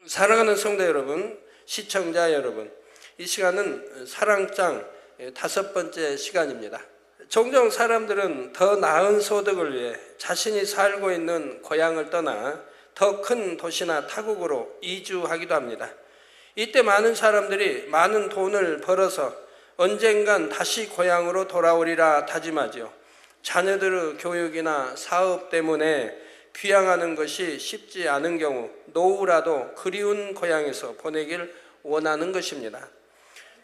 사랑하는 성도 여러분, 시청자 여러분, 이 시간은 사랑장 5번째 시간입니다. 종종 사람들은 더 나은 소득을 위해 자신이 살고 있는 고향을 떠나 더 큰 도시나 타국으로 이주하기도 합니다. 이때 많은 사람들이 많은 돈을 벌어서 언젠간 다시 고향으로 돌아오리라 다짐하지요. 자녀들의 교육이나 사업 때문에 귀향하는 것이 쉽지 않은 경우 노후라도 그리운 고향에서 보내길 원하는 것입니다.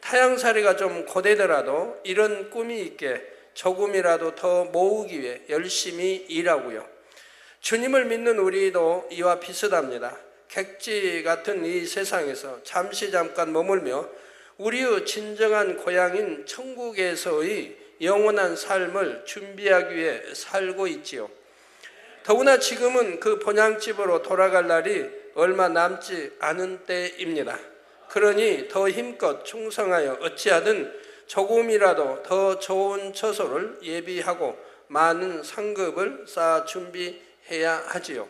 타향살이가 좀 고되더라도 이런 꿈이 있게 조금이라도 더 모으기 위해 열심히 일하고요. 주님을 믿는 우리도 이와 비슷합니다. 객지 같은 이 세상에서 잠깐 머물며 우리의 진정한 고향인 천국에서의 영원한 삶을 준비하기 위해 살고 있지요. 더구나 지금은 그 본향집으로 돌아갈 날이 얼마 남지 않은 때입니다. 그러니 더 힘껏 충성하여 어찌하든 조금이라도 더 좋은 처소를 예비하고 많은 상급을 쌓아 준비해야 하지요.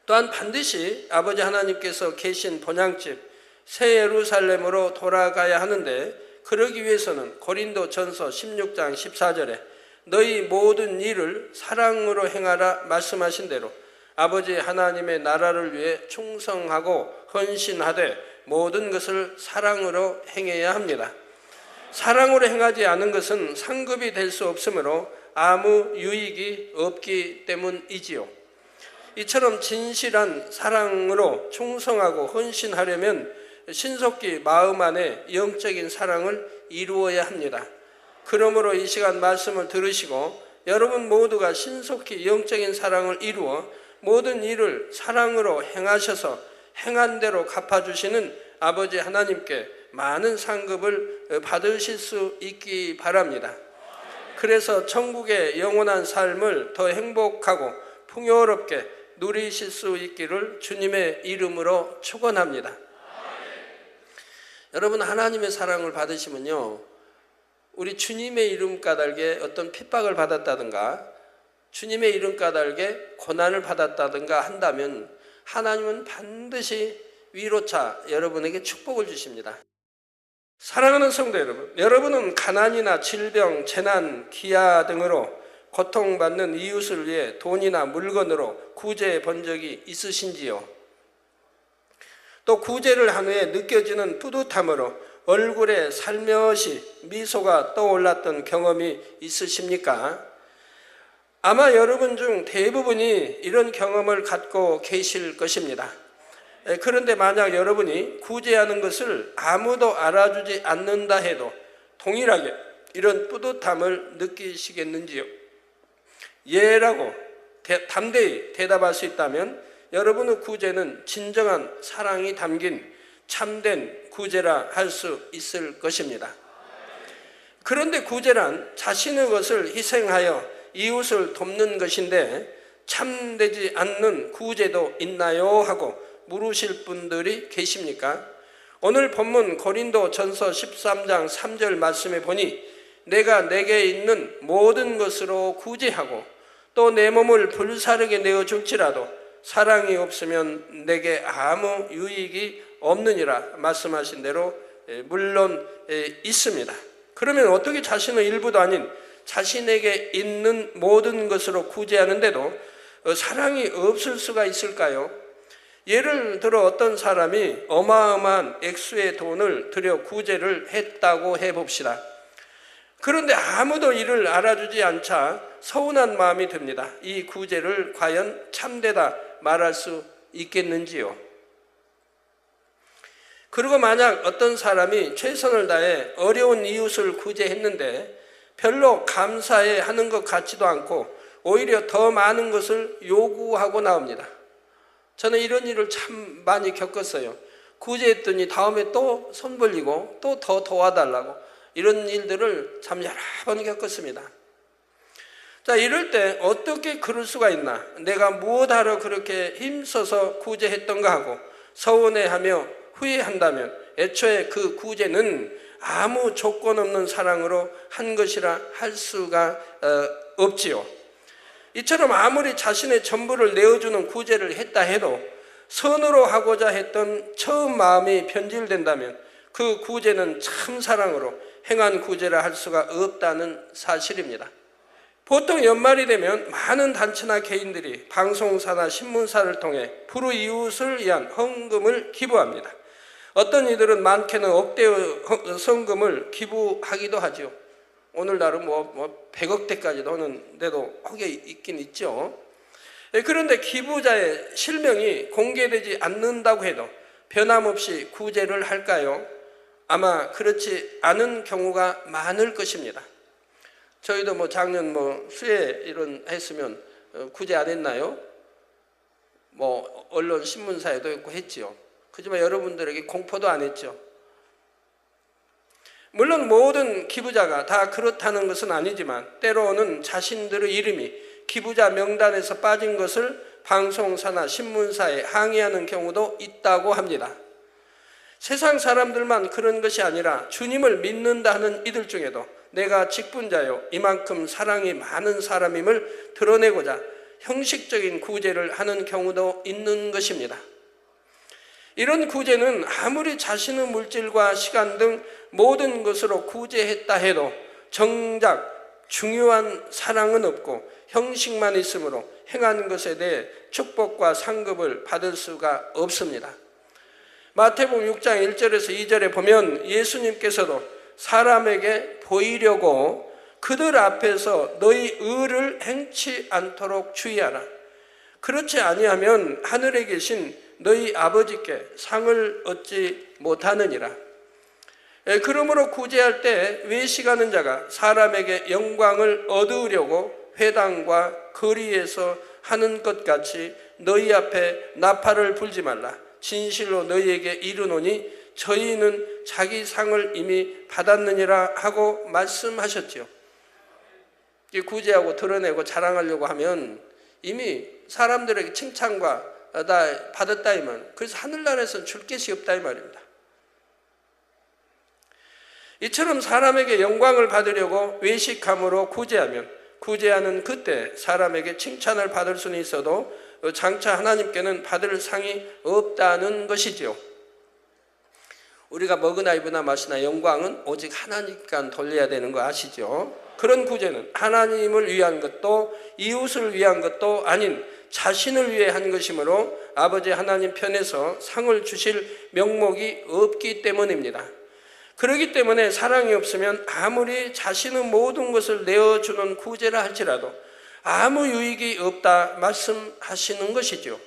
또한 반드시 아버지 하나님께서 계신 본향집 새 예루살렘으로 돌아가야 하는데, 그러기 위해서는 고린도전서 16장 14절에 너희 모든 일을 사랑으로 행하라 말씀하신 대로 아버지 하나님의 나라를 위해 충성하고 헌신하되 모든 것을 사랑으로 행해야 합니다. 사랑으로 행하지 않은 것은 상급이 될 수 없으므로 아무 유익이 없기 때문이지요. 이처럼 진실한 사랑으로 충성하고 헌신하려면 신속히 마음 안에 영적인 사랑을 이루어야 합니다. 그러므로 이 시간 말씀을 들으시고 여러분 모두가 신속히 영적인 사랑을 이루어 모든 일을 사랑으로 행하셔서 행한 대로 갚아주시는 아버지 하나님께 많은 상급을 받으실 수 있기 바랍니다. 그래서 천국의 영원한 삶을 더 행복하고 풍요롭게 누리실 수 있기를 주님의 이름으로 축원합니다. 여러분, 하나님의 사랑을 받으시면요, 우리 주님의 이름 까닭에 어떤 핍박을 받았다든가 주님의 이름 까닭에 고난을 받았다든가 한다면 하나님은 반드시 위로차 여러분에게 축복을 주십니다. 사랑하는 성도 여러분, 여러분은 가난이나 질병, 재난, 기아 등으로 고통받는 이웃을 위해 돈이나 물건으로 구제해 본 적이 있으신지요? 또 구제를 한 후에 느껴지는 뿌듯함으로 얼굴에 살며시 미소가 떠올랐던 경험이 있으십니까? 아마 여러분 중 대부분이 이런 경험을 갖고 계실 것입니다. 그런데 만약 여러분이 구제하는 것을 아무도 알아주지 않는다 해도 동일하게 이런 뿌듯함을 느끼시겠는지요? 예라고 담대히 대답할 수 있다면 여러분의 구제는 진정한 사랑이 담긴 참된 구제라 할 수 있을 것입니다. 그런데 구제란 자신의 것을 희생하여 이웃을 돕는 것인데 참되지 않는 구제도 있나요? 하고 물으실 분들이 계십니까? 오늘 본문 고린도전서 13장 3절 말씀에 보니 내가 내게 있는 모든 것으로 구제하고 또 내 몸을 불사르게 내어줄지라도 사랑이 없으면 내게 아무 유익이 없느니라 말씀하신 대로 물론 있습니다. 그러면 어떻게 자신의 일부도 아닌 자신에게 있는 모든 것으로 구제하는데도 사랑이 없을 수가 있을까요? 예를 들어 어떤 사람이 어마어마한 액수의 돈을 들여 구제를 했다고 해봅시다. 그런데 아무도 이를 알아주지 않자 서운한 마음이 듭니다. 이 구제를 과연 참되다 말할 수 있겠는지요? 그리고 만약 어떤 사람이 최선을 다해 어려운 이웃을 구제했는데 별로 감사해 하는 것 같지도 않고 오히려 더 많은 것을 요구하고 나옵니다. 저는 이런 일을 참 많이 겪었어요. 구제했더니 다음에 또 손 벌리고 또 더 도와달라고, 이런 일들을 참 여러 번 겪었습니다. 자, 이럴 때 어떻게 그럴 수가 있나? 내가 무엇하러 그렇게 힘써서 구제했던가 하고 서운해하며 후회한다면 애초에 그 구제는 아무 조건 없는 사랑으로 한 것이라 할 수가 없지요. 이처럼 아무리 자신의 전부를 내어주는 구제를 했다 해도 선으로 하고자 했던 처음 마음이 변질된다면 그 구제는 참 사랑으로 행한 구제라 할 수가 없다는 사실입니다. 보통 연말이 되면 많은 단체나 개인들이 방송사나 신문사를 통해 불우이웃을 위한 헌금을 기부합니다. 어떤 이들은 많게는 억대의 성금을 기부하기도 하죠. 오늘날은 100억대까지도 하는 데도 혹여 있긴 있죠. 그런데 기부자의 실명이 공개되지 않는다고 해도 변함없이 구제를 할까요? 아마 그렇지 않은 경우가 많을 것입니다. 저희도 작년 수해 이런 했으면 구제 안 했나요? 언론 신문사에도 있고 했지요. 그렇지만 여러분들에게 공포도 안 했죠. 물론 모든 기부자가 다 그렇다는 것은 아니지만 때로는 자신들의 이름이 기부자 명단에서 빠진 것을 방송사나 신문사에 항의하는 경우도 있다고 합니다. 세상 사람들만 그런 것이 아니라 주님을 믿는다 하는 이들 중에도 내가 직분자요 이만큼 사랑이 많은 사람임을 드러내고자 형식적인 구제를 하는 경우도 있는 것입니다. 이런 구제는 아무리 자신의 물질과 시간 등 모든 것으로 구제했다 해도 정작 중요한 사랑은 없고 형식만 있으므로 행한 것에 대해 축복과 상급을 받을 수가 없습니다. 마태복음 6장 1절에서 2절에 보면 예수님께서도 사람에게 보이려고 그들 앞에서 너희 의를 행치 않도록 주의하라. 그렇지 아니하면 하늘에 계신 너희 아버지께 상을 얻지 못하느니라. 그러므로 구제할 때 외식하는 자가 사람에게 영광을 얻으려고 회당과 거리에서 하는 것 같이 너희 앞에 나팔을 불지 말라. 진실로 너희에게 이르노니 저희는 자기 상을 이미 받았느니라 하고 말씀하셨지요. 구제하고 드러내고 자랑하려고 하면 이미 사람들에게 칭찬과 다 받았다 이 말. 그래서 하늘나라에서는 줄 것이 없다 이 말입니다. 이처럼 사람에게 영광을 받으려고 외식함으로 구제하면 구제하는 그때 사람에게 칭찬을 받을 수는 있어도 장차 하나님께는 받을 상이 없다는 것이지요. 우리가 먹으나 입으나 마시나 영광은 오직 하나님께 돌려야 되는 거 아시죠? 그런 구제는 하나님을 위한 것도 이웃을 위한 것도 아닌 자신을 위해 한 것이므로 아버지 하나님 편에서 상을 주실 명목이 없기 때문입니다. 그렇기 때문에 사랑이 없으면 아무리 자신의 모든 것을 내어주는 구제라 할지라도 아무 유익이 없다 말씀하시는 것이죠.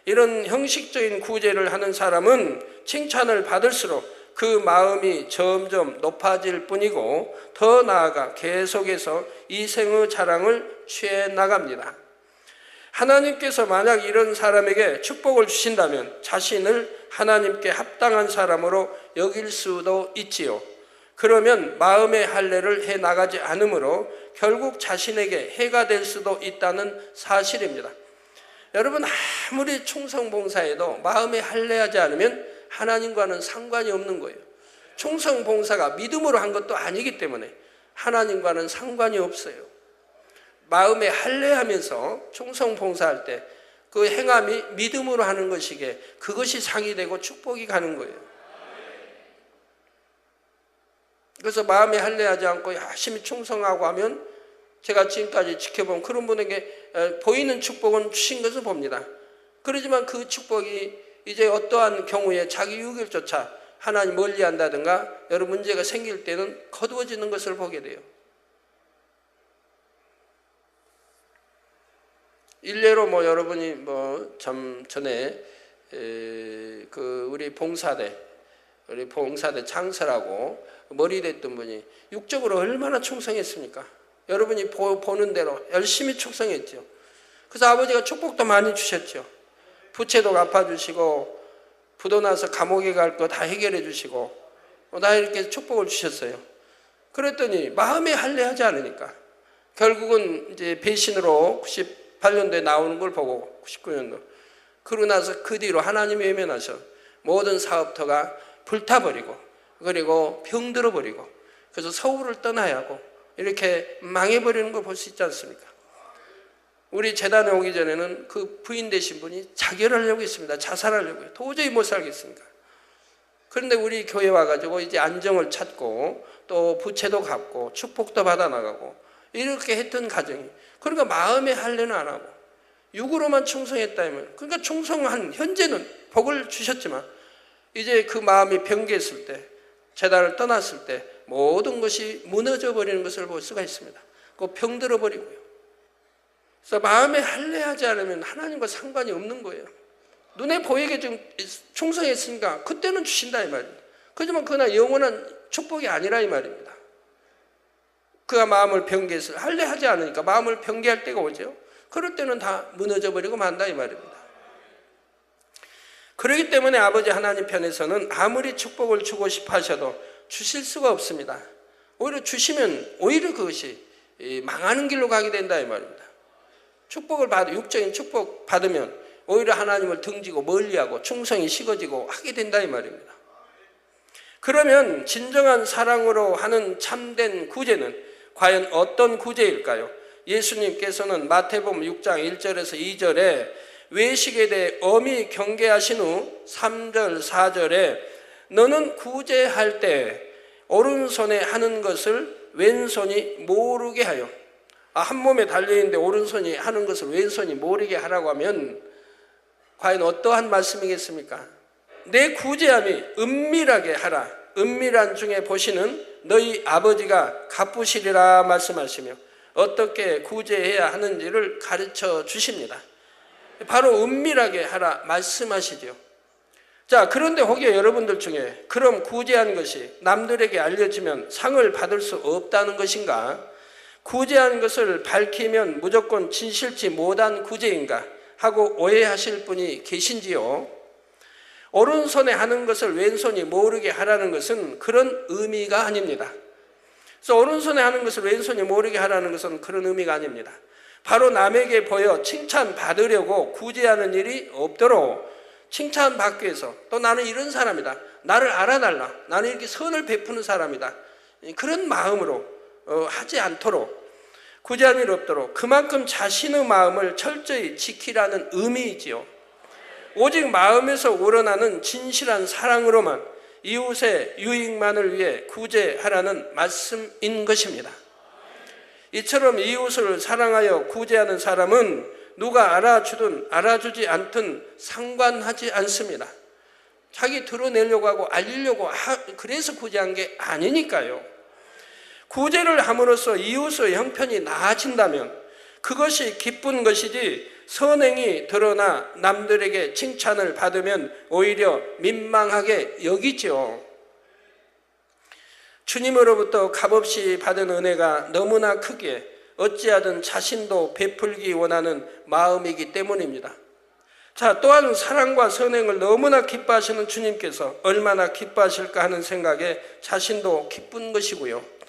이런 형식적인 구제를 하는 사람은 칭찬을 받을수록 그 마음이 점점 높아질 뿐이고 더 나아가 계속해서 이생의 자랑을 취해 나갑니다. 하나님께서 만약 이런 사람에게 축복을 주신다면 자신을 하나님께 합당한 사람으로 여길 수도 있지요. 그러면 마음의 할례를 해 나가지 않으므로 결국 자신에게 해가 될 수도 있다는 사실입니다. 여러분 아무리 충성봉사해도 마음에 할례하지 않으면 하나님과는 상관이 없는 거예요. 충성봉사가 믿음으로 한 것도 아니기 때문에 하나님과는 상관이 없어요. 마음에 할례하면서 충성봉사할 때 그 행함이 믿음으로 하는 것이기에 그것이 상이 되고 축복이 가는 거예요. 그래서 마음에 할례하지 않고 열심히 충성하고 하면 제가 지금까지 지켜본 그런 분에게 보이는 축복은 주신 것을 봅니다. 그러지만 그 축복이 이제 어떠한 경우에 자기 유익을 쫓아 하나님 멀리한다든가 여러 문제가 생길 때는 거두어지는 것을 보게 돼요. 일례로 여러분이 참 전에 우리 봉사대 창설하고 머리 됐던 분이 육적으로 얼마나 충성했습니까? 여러분이 보는 대로 열심히 충성했죠. 그래서 아버지가 축복도 많이 주셨죠. 부채도 갚아주시고 부도 나서 감옥에 갈 거 다 해결해 주시고 다 이렇게 축복을 주셨어요. 그랬더니 마음에 할례하지 않으니까 결국은 이제 배신으로 98년도에 나오는 걸 보고 99년도 그러고 나서 그 뒤로 하나님이 외면하셔 모든 사업터가 불타버리고 그리고 병들어버리고 그래서 서울을 떠나야 하고 이렇게 망해버리는 걸 볼 수 있지 않습니까? 우리 재단에 오기 전에는 그 부인 되신 분이 자결하려고 했습니다. 자살하려고요. 도저히 못 살겠으니까. 그런데 우리 교회 와가지고 이제 안정을 찾고 또 부채도 갚고 축복도 받아나가고 이렇게 했던 가정이, 그러니까 마음의 할례는 안 하고 육으로만 충성했다면, 그러니까 충성한 현재는 복을 주셨지만 이제 그 마음이 변개했을 때, 재단을 떠났을 때 모든 것이 무너져 버리는 것을 볼 수가 있습니다. 그 병들어 버리고요. 그래서 마음에 할례하지 않으면 하나님과 상관이 없는 거예요. 눈에 보이게 좀 충성했으니까 그때는 주신다 이 말입니다. 그렇지만 그러나 영원한 축복이 아니라 이 말입니다. 그가 마음을 변개해서 할례하지 않으니까 마음을 변개할 때가 오죠. 그럴 때는 다 무너져 버리고 만다 이 말입니다. 그렇기 때문에 아버지 하나님 편에서는 아무리 축복을 주고 싶어 하셔도 주실 수가 없습니다. 오히려 주시면 오히려 그것이 망하는 길로 가게 된다 이 말입니다. 축복을 받아, 육적인 축복 받으면 오히려 하나님을 등지고 멀리하고 충성이 식어지고 하게 된다 이 말입니다. 그러면 진정한 사랑으로 하는 참된 구제는 과연 어떤 구제일까요? 예수님께서는 마태복음 6장 1절에서 2절에 외식에 대해 엄히 경계하신 후 3절 4절에 너는 구제할 때 오른손에 하는 것을 왼손이 모르게 하여, 한 몸에 달려있는데 오른손이 하는 것을 왼손이 모르게 하라고 하면 과연 어떠한 말씀이겠습니까? 내 구제함이 은밀하게 하라. 은밀한 중에 보시는 너희 아버지가 갚으시리라 말씀하시며 어떻게 구제해야 하는지를 가르쳐 주십니다. 바로 은밀하게 하라 말씀하시죠. 자, 그런데 혹여 여러분들 중에 그럼 구제한 것이 남들에게 알려지면 상을 받을 수 없다는 것인가? 구제한 것을 밝히면 무조건 진실치 못한 구제인가? 하고 오해하실 분이 계신지요? 오른손에 하는 것을 왼손이 모르게 하라는 것은 그런 의미가 아닙니다. 그래서 오른손에 하는 것을 왼손이 모르게 하라는 것은 그런 의미가 아닙니다. 바로 남에게 보여 칭찬받으려고 구제하는 일이 없도록 칭찬받기 위해서, 또 나는 이런 사람이다, 나를 알아달라, 나는 이렇게 선을 베푸는 사람이다, 그런 마음으로 하지 않도록, 구제하는 일 없도록 그만큼 자신의 마음을 철저히 지키라는 의미이지요. 오직 마음에서 우러나는 진실한 사랑으로만 이웃의 유익만을 위해 구제하라는 말씀인 것입니다. 이처럼 이웃을 사랑하여 구제하는 사람은 누가 알아주든 알아주지 않든 상관하지 않습니다. 자기 드러내려고 하고 알리려고 그래서 구제한 게 아니니까요. 구제를 함으로써 이웃의 형편이 나아진다면 그것이 기쁜 것이지, 선행이 드러나 남들에게 칭찬을 받으면 오히려 민망하게 여기죠. 주님으로부터 값없이 받은 은혜가 너무나 크기에 어찌하든 자신도 베풀기 원하는 마음이기 때문입니다. 자, 또한 사랑과 선행을 너무나 기뻐하시는 주님께서 얼마나 기뻐하실까 하는 생각에 자신도 기쁜 것이고요.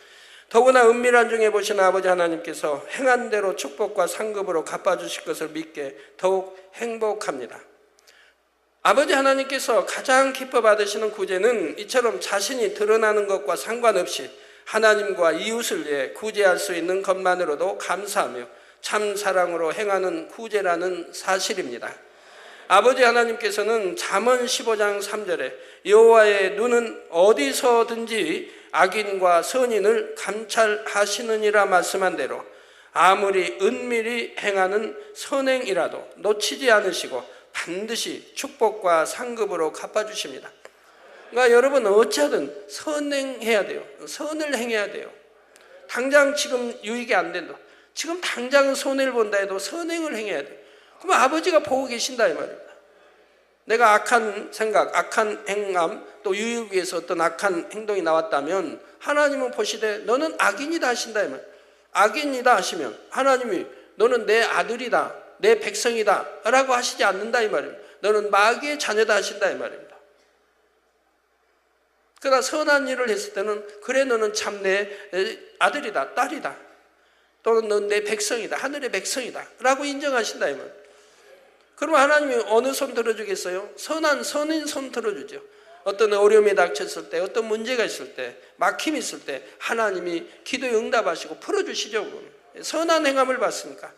더구나 은밀한 중에 보신 아버지 하나님께서 행한 대로 축복과 상급으로 갚아주실 것을 믿게 더욱 행복합니다. 아버지 하나님께서 가장 기뻐 받으시는 구제는 이처럼 자신이 드러나는 것과 상관없이 하나님과 이웃을 위해 구제할 수 있는 것만으로도 감사하며 참 사랑으로 행하는 구제라는 사실입니다. 아버지 하나님께서는 잠언 15장 3절에 여호와의 눈은 어디서든지 악인과 선인을 감찰하시느니라 말씀한 대로 아무리 은밀히 행하는 선행이라도 놓치지 않으시고 반드시 축복과 상급으로 갚아주십니다. 그러니까 여러분 어찌하든 선행해야 돼요. 선을 행해야 돼요. 당장 지금 유익이 안 된다, 지금 당장 손해를 본다 해도 선행을 행해야 돼요. 그럼 아버지가 보고 계신다 이 말입니다. 내가 악한 생각, 악한 행함, 또 유익을 위해서 어떤 악한 행동이 나왔다면 하나님은 보시되 너는 악인이다 하신다 이 말. 악인이다 하시면 하나님이 너는 내 아들이다, 내 백성이다 라고 하시지 않는다 이 말입니다. 너는 마귀의 자녀다 하신다 이 말입니다. 그러나 선한 일을 했을 때는 그래 너는 참 내 아들이다, 딸이다, 또는 넌 내 백성이다, 하늘의 백성이다 라고 인정하신다 이 말입니다. 그럼 하나님이 어느 손 들어주겠어요? 선한 선인 손 들어주죠. 어떤 어려움이 닥쳤을 때, 어떤 문제가 있을 때, 막힘이 있을 때 하나님이 기도에 응답하시고 풀어주시죠. 선한 행함을 봤으니까.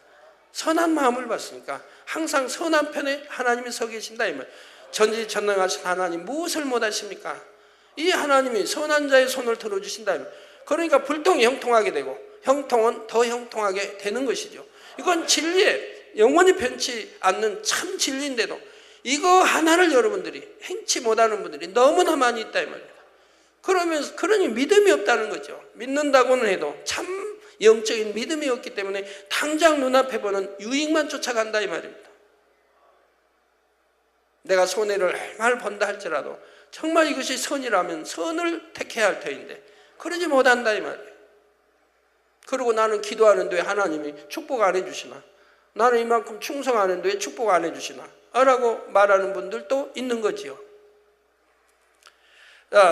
선한 마음을 봤으니까 항상 선한 편에 하나님이 서 계신다 이 말. 전지전능하신 하나님 무엇을 못하십니까? 이 하나님이 선한 자의 손을 들어주신다 이 말. 그러니까 불통이 형통하게 되고 형통은 더 형통하게 되는 것이죠. 이건 진리에 영원히 변치 않는 참 진리인데도 이거 하나를 여러분들이 행치 못하는 분들이 너무나 많이 있다 이 말입니다. 그러니 믿음이 없다는 거죠. 믿는다고는 해도 참 영적인 믿음이 없기 때문에 당장 눈앞에 보는 유익만 쫓아간다 이 말입니다. 내가 손해를 얼마나 본다 할지라도 정말 이것이 선이라면 선을 택해야 할 터인데 그러지 못한다 이 말이에요. 그리고 나는 기도하는데 왜 하나님이 축복 안 해주시나? 나는 이만큼 충성하는데 왜 축복 안 해주시나? 라고 말하는 분들도 있는 거지요.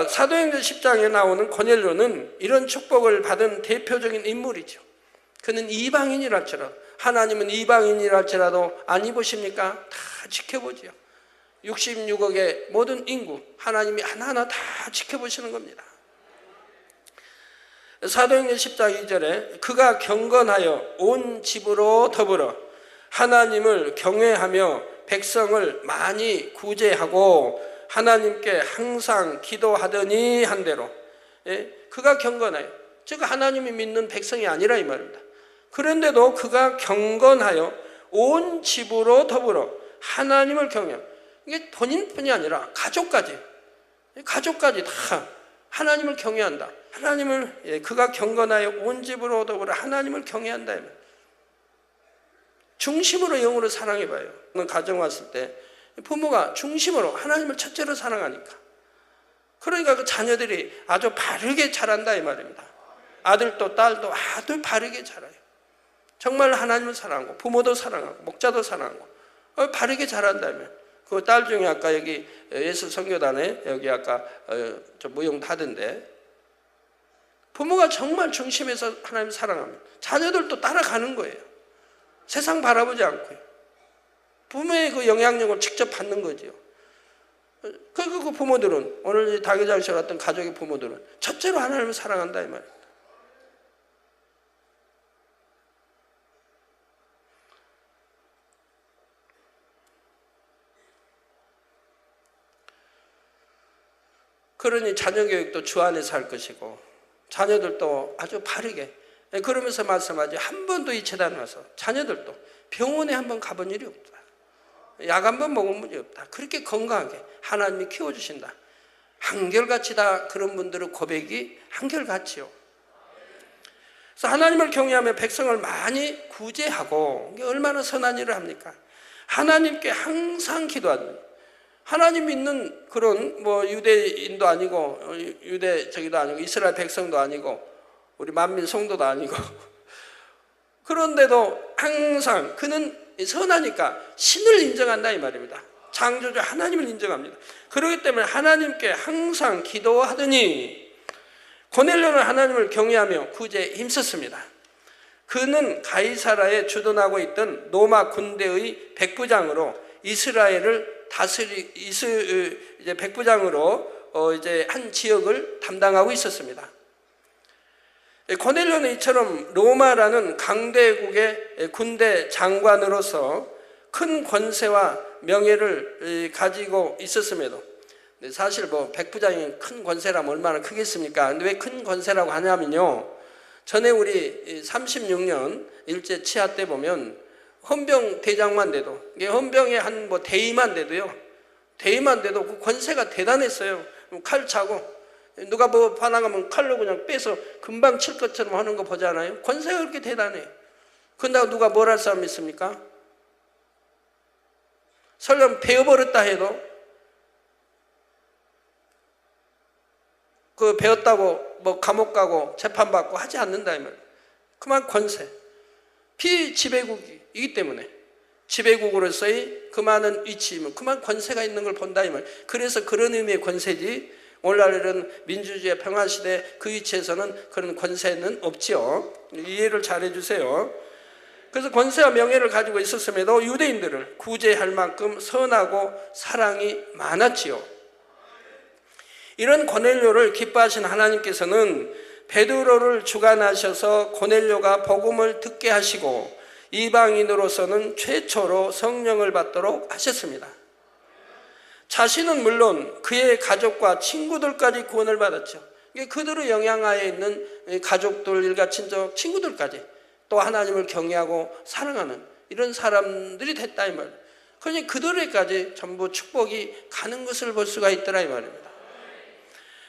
사도행전 10장에 나오는 고넬료는 이런 축복을 받은 대표적인 인물이죠. 그는 이방인이랄지라도 하나님은 이방인이랄지라도 안 입으십니까? 다 지켜보지요. 66억의 모든 인구 하나님이 하나하나 다 지켜보시는 겁니다. 사도행전 10장 2절에 그가 경건하여 온 집으로 더불어 하나님을 경외하며 백성을 많이 구제하고 하나님께 항상 기도하더니 한 대로. 그가 경건하여, 즉 하나님이 믿는 백성이 아니라 이 말입니다. 그런데도 그가 경건하여 온 집으로 더불어 하나님을 경외하며, 이게 본인뿐이 아니라 가족까지 다 하나님을 경외한다. 하나님을, 그가 경건하여 온 집으로 더불어 하나님을 경외한다. 중심으로 영으로 사랑해봐요. 가정 왔을 때 부모가 중심으로 하나님을 첫째로 사랑하니까, 그러니까 그 자녀들이 아주 바르게 자란다 이 말입니다. 아들도 딸도 아주 바르게 자라요. 정말 하나님을 사랑하고 부모도 사랑하고 목자도 사랑하고 바르게 자란다면, 그 딸 중에 아까 여기 예수 선교단에 여기 아까 좀 무용도 하던데, 부모가 정말 중심에서 하나님을 사랑하면 자녀들도 따라가는 거예요. 세상 바라보지 않고요. 부모의 그 영향력을 직접 받는 거죠. 그 부모들은, 오늘 다교장실 왔던 가족의 부모들은 첫째로 하나님을 사랑한다 이 말입니다. 그러니 자녀 교육도 주 안에서 할 것이고 자녀들도 아주 바르게, 그러면서 말씀하지, 한 번도 이 재단 와서 자녀들도 병원에 한 번 가본 일이 없다. 약 한 번 먹은 일이 없다. 그렇게 건강하게 하나님이 키워주신다. 한결같이 다 그런 분들의 고백이 한결같지요. 그래서 하나님을 경외하며 백성을 많이 구제하고, 이게 얼마나 선한 일을 합니까? 하나님께 항상 기도하는, 하나님 믿는 그런 뭐 유대인도 아니고 유대적이도 아니고 이스라엘 백성도 아니고 우리 만민 성도도 아니고 그런데도 항상 그는 선하니까 신을 인정한다 이 말입니다. 창조주 하나님을 인정합니다. 그렇기 때문에 하나님께 항상 기도하더니 고넬료는 하나님을 경외하며 구제에 힘썼습니다. 그는 가이사라에 주둔하고 있던 로마 군대의 백부장으로 이스라엘을 이제 백부장으로 이제 한 지역을 담당하고 있었습니다. 고넬료는 이처럼 로마라는 강대국의 군대 장관으로서 큰 권세와 명예를 가지고 있었음에도, 사실 뭐 백부장이 큰 권세라면 얼마나 크겠습니까? 근데 왜 큰 권세라고 하냐면요, 전에 우리 36년 일제 치하 때 보면 헌병 대장만 돼도, 이게 헌병의 한 뭐 대위만 돼도요, 대위만 돼도 그 권세가 대단했어요. 칼 차고 누가 뭐 반항하면 칼로 그냥 빼서 금방 칠 것처럼 하는 거 보잖아요. 권세가 그렇게 대단해요. 그런데 누가 뭘 할 사람이 있습니까? 설령 배워버렸다 해도 그 배웠다고 뭐 감옥 가고 재판받고 하지 않는다 이 말. 그만 권세. 비지배국이기 때문에 지배국으로서의 그 많은 위치이면 그만 권세가 있는 걸 본다 이 말. 그래서 그런 의미의 권세지, 오늘날은 민주주의 평화시대 그 위치에서는 그런 권세는 없지요. 이해를 잘 해주세요. 그래서 권세와 명예를 가지고 있었음에도 유대인들을 구제할 만큼 선하고 사랑이 많았지요. 이런 고넬료를 기뻐하신 하나님께서는 베드로를 주관하셔서 고넬료가 복음을 듣게 하시고 이방인으로서는 최초로 성령을 받도록 하셨습니다. 자신은 물론 그의 가족과 친구들까지 구원을 받았죠. 그들의 영향하에 있는 가족들, 일가 친척, 친구들까지 또 하나님을 경외하고 사랑하는 이런 사람들이 됐다 이 말이에요. 그러니 그들에까지 전부 축복이 가는 것을 볼 수가 있더라 이 말입니다.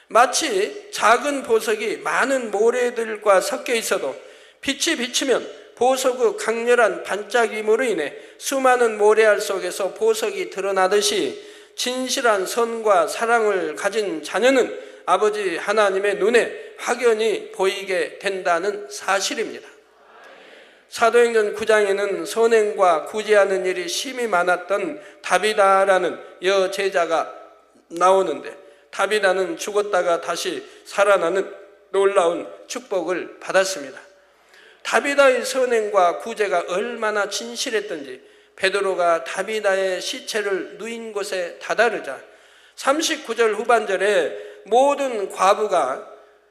마치 작은 보석이 많은 모래들과 섞여 있어도 빛이 비치면 보석의 강렬한 반짝임으로 인해 수많은 모래알 속에서 보석이 드러나듯이 진실한 선과 사랑을 가진 자녀는 아버지 하나님의 눈에 확연히 보이게 된다는 사실입니다. 사도행전 9장에는 선행과 구제하는 일이 심히 많았던 다비다라는 여제자가 나오는데, 다비다는 죽었다가 다시 살아나는 놀라운 축복을 받았습니다. 다비다의 선행과 구제가 얼마나 진실했던지 베드로가 다비다의 시체를 누인 곳에 다다르자 39절 후반절에 모든 과부가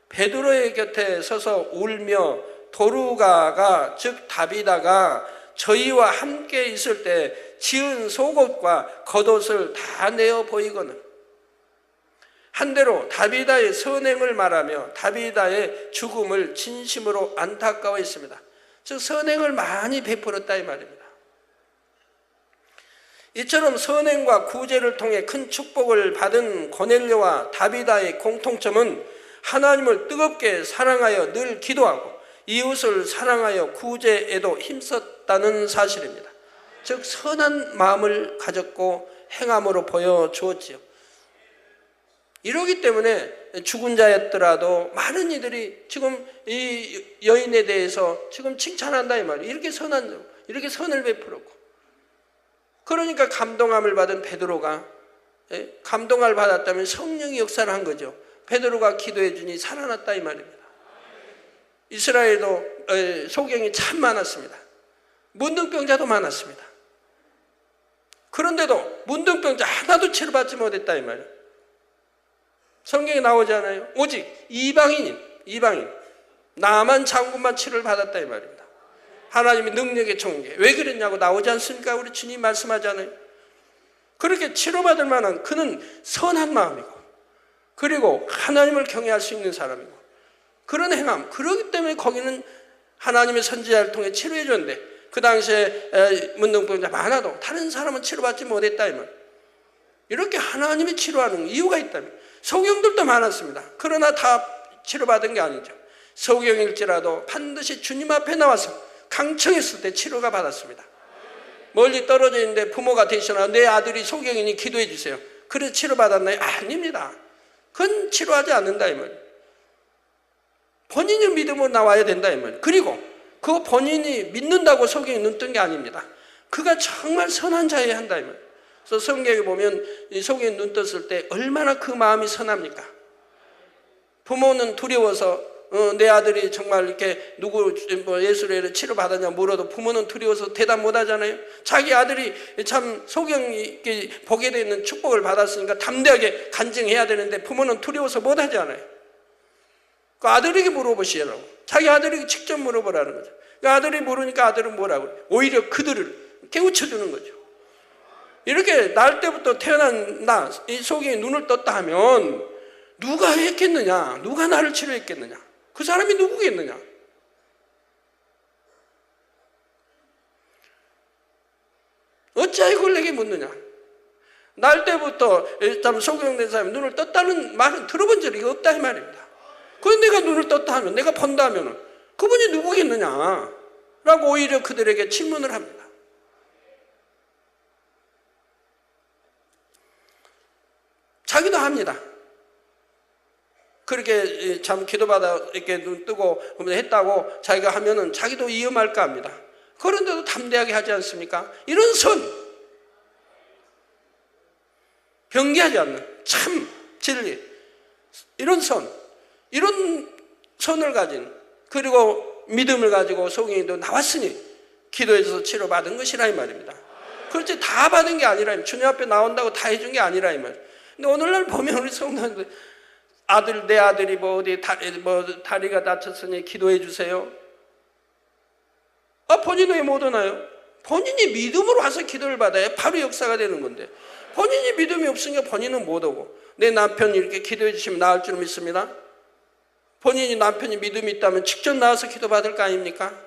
베드로의 곁에 서서 울며 도루가가 즉 다비다가 저희와 함께 있을 때 지은 속옷과 겉옷을 다 내어 보이거늘 한대로 다비다의 선행을 말하며 다비다의 죽음을 진심으로 안타까워했습니다. 즉 선행을 많이 베풀었다 이 말입니다. 이처럼 선행과 구제를 통해 큰 축복을 받은 고넬료와 다비다의 공통점은 하나님을 뜨겁게 사랑하여 늘 기도하고 이웃을 사랑하여 구제에도 힘썼다는 사실입니다. 즉 선한 마음을 가졌고 행함으로 보여주었지요. 이러기 때문에 죽은 자였더라도 많은 이들이 지금 이 여인에 대해서 지금 칭찬한다 이 말이에요. 이렇게 선한, 이렇게 선을 베풀었고, 그러니까 감동함을 받은 베드로가, 감동을 받았다면 성령이 역사를 한 거죠. 베드로가 기도해 주니 살아났다 이 말입니다. 이스라엘도 소경이 참 많았습니다. 문둥병자도 많았습니다. 그런데도 문둥병자 하나도 치료받지 못했다 이 말이에요. 성경에 나오잖아요. 오직 이방인 나만 장군만 치료를 받았다 이 말입니다. 하나님의 능력의 총계. 왜 그랬냐고 나오지 않습니까? 우리 주님 말씀하잖아요. 그렇게 치료받을 만한 그는 선한 마음이고, 그리고 하나님을 경외할 수 있는 사람이고, 그런 행함, 그렇기 때문에 거기는 하나님의 선지자를 통해 치료해 줬는데, 그 당시에 문둥병자 많아도 다른 사람은 치료받지 못했다 이 말. 이렇게 하나님이 치료하는 이유가 있다면, 소경들도 많았습니다. 그러나 다 치료받은 게 아니죠. 소경일지라도 반드시 주님 앞에 나와서 강청했을 때 치료가 받았습니다. 멀리 떨어져 있는데 부모가 대신하여 내 아들이 소경이니 기도해 주세요. 그래서 치료받았나요? 아닙니다. 그건 치료하지 않는다 이 말이에요. 본인이 믿음으로 나와야 된다 이 말이에요. 그리고 그 본인이 믿는다고 소경이 눈 뜬 게 아닙니다. 그가 정말 선한 자여야 한다 이 말이에요. 그래서 성경에 보면 이 소경이 눈 떴을 때 얼마나 그 마음이 선합니까? 부모는 두려워서 내 아들이 정말 이렇게 누구 예수를 치료받았냐 물어도 부모는 두려워서 대답 못 하잖아요. 자기 아들이 참 소경이 보게 되는 축복을 받았으니까 담대하게 간증해야 되는데 부모는 두려워서 못 하잖아요. 그 아들에게 물어보시라고. 자기 아들에게 직접 물어보라는 거죠. 그 아들이 모르니까 아들은 뭐라고? 오히려 그들을 깨우쳐주는 거죠. 이렇게 날 때부터 태어난 나, 이 소경이 눈을 떴다 하면 누가 했겠느냐? 누가 나를 치료했겠느냐? 그 사람이 누구겠느냐? 어찌하여 그걸 내게 묻느냐? 날 때부터 참 소경된 사람이 눈을 떴다는 말은 들어본 적이 없다 이 말입니다. 그런데 내가 눈을 떴다 하면, 내가 본다 하면 그분이 누구겠느냐? 라고 오히려 그들에게 질문을 합니다. 자기도 합니다. 그렇게 참 기도받아 이렇게 눈 뜨고 했다고 자기가 하면은 자기도 위험할까 합니다. 그런데도 담대하게 하지 않습니까? 이런 선, 변개하지 않는 참 진리, 이런 선, 이런 선을 가진, 그리고 믿음을 가지고 소경이도 나왔으니 기도해서 치료받은 것이라 이 말입니다. 그렇지 다 받은 게 아니라, 주님 앞에 나온다고 다 해준 게 아니라 이 말. 근데 오늘날 보면 우리 성도들 내 아들이 어디 다리가 다쳤으니 기도해 주세요. 본인은 왜 못 오나요? 본인이 믿음으로 와서 기도를 받아야 바로 역사가 되는 건데, 본인이 믿음이 없으니까 본인은 못 오고, 내 남편이 이렇게 기도해 주시면 나을 줄 믿습니다. 본인이 남편이 믿음이 있다면 직접 나와서 기도 받을 거 아닙니까?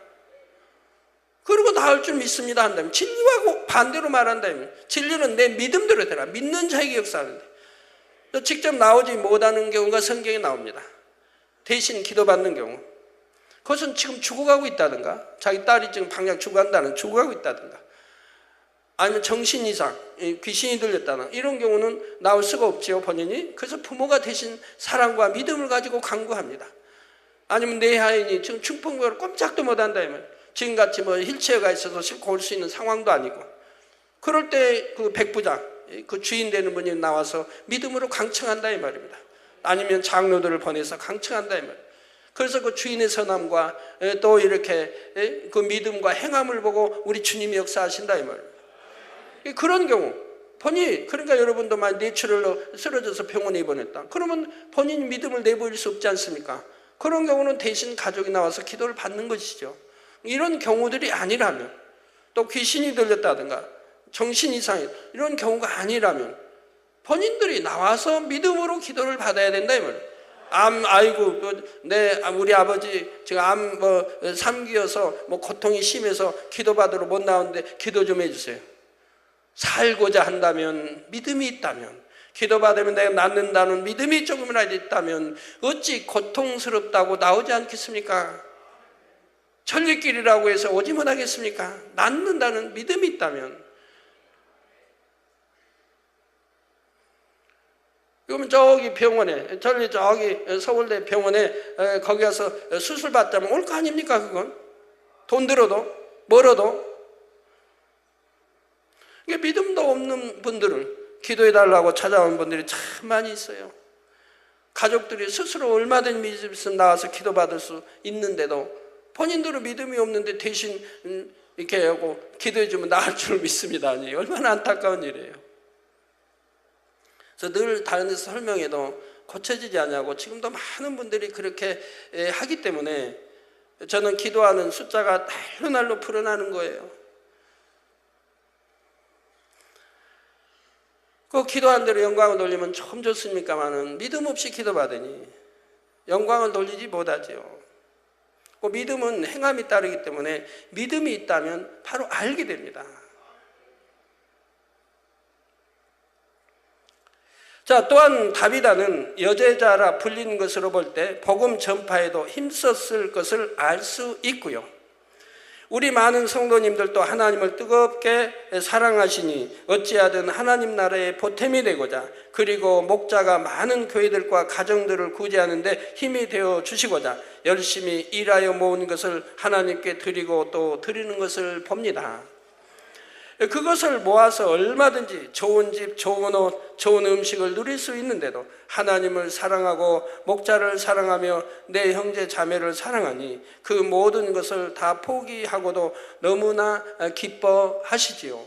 그리고 나을 줄 믿습니다 한다면, 진리하고 반대로 말한다면, 진리는 내 믿음대로 되라, 믿는 자에게 역사하는데, 직접 나오지 못하는 경우가 성경에 나옵니다. 대신 기도받는 경우, 그것은 지금 죽어가고 있다든가, 자기 딸이 지금 당장 죽어가고 있다든가, 아니면 정신 이상, 귀신이 들렸다나, 이런 경우는 나올 수가 없지요, 본인이. 그래서 부모가 대신 사랑과 믿음을 가지고 간구합니다. 아니면 내 하인이 지금 중풍병으로 꼼짝도 못한다면, 지금같이 휠체어가 있어서 싣고 올 수 있는 상황도 아니고, 그럴 때 그 백부장, 그 주인 되는 분이 나와서 믿음으로 강청한다 이 말입니다. 아니면 장로들을 보내서 강청한다 이 말입니다. 그래서 그 주인의 선함과 또 이렇게 그 믿음과 행함을 보고 우리 주님이 역사하신다 이 말입니다. 그런 경우, 그러니까 여러분도 만약 뇌출혈로 쓰러져서 병원에 입원했다, 그러면 본인이 믿음을 내보일 수 없지 않습니까? 그런 경우는 대신 가족이 나와서 기도를 받는 것이죠. 이런 경우들이 아니라면, 또 귀신이 들렸다든가 정신 이상이 이런 경우가 아니라면 본인들이 나와서 믿음으로 기도를 받아야 된다 이 말이에요. 우리 아버지 지금 3기여서 고통이 심해서 기도받으러 못 나오는데 기도 좀 해주세요. 살고자 한다면, 믿음이 있다면, 기도받으면 내가 낫는다는 믿음이 조금이라도 있다면 어찌 고통스럽다고 나오지 않겠습니까? 천리길이라고 해서 오지 못하겠습니까? 낫는다는 믿음이 있다면. 그러면 저기 병원에, 저기 서울대 병원에 거기 가서 수술 받자면 올 거 아닙니까? 그건 돈 들어도 멀어도. 믿음도 없는 분들은, 기도해달라고 찾아온 분들이 참 많이 있어요. 가족들이 스스로 얼마든지 믿음 있으면 나와서 기도받을 수 있는데도 본인들은 믿음이 없는데 대신 이렇게 하고 기도해주면 나을 줄 믿습니다. 아니, 얼마나 안타까운 일이에요. 그래서 늘 다른 데서 설명해도 고쳐지지 않냐고, 지금도 많은 분들이 그렇게 하기 때문에 저는 기도하는 숫자가 날로 날로 불어나는 거예요. 그 기도한 대로 영광을 돌리면 좀 좋습니까마는 믿음 없이 기도받으니 영광을 돌리지 못하지요. 그 믿음은 행함이 따르기 때문에 믿음이 있다면 바로 알게 됩니다. 자, 또한 다비다는 여제자라 불린 것으로 볼 때 복음 전파에도 힘썼을 것을 알 수 있고요. 우리 많은 성도님들도 하나님을 뜨겁게 사랑하시니 어찌하든 하나님 나라의 보탬이 되고자, 그리고 목자가 많은 교회들과 가정들을 구제하는데 힘이 되어 주시고자 열심히 일하여 모은 것을 하나님께 드리고 또 드리는 것을 봅니다. 그것을 모아서 얼마든지 좋은 집, 좋은 옷, 좋은 음식을 누릴 수 있는데도 하나님을 사랑하고 목자를 사랑하며 내 형제 자매를 사랑하니 그 모든 것을 다 포기하고도 너무나 기뻐하시지요.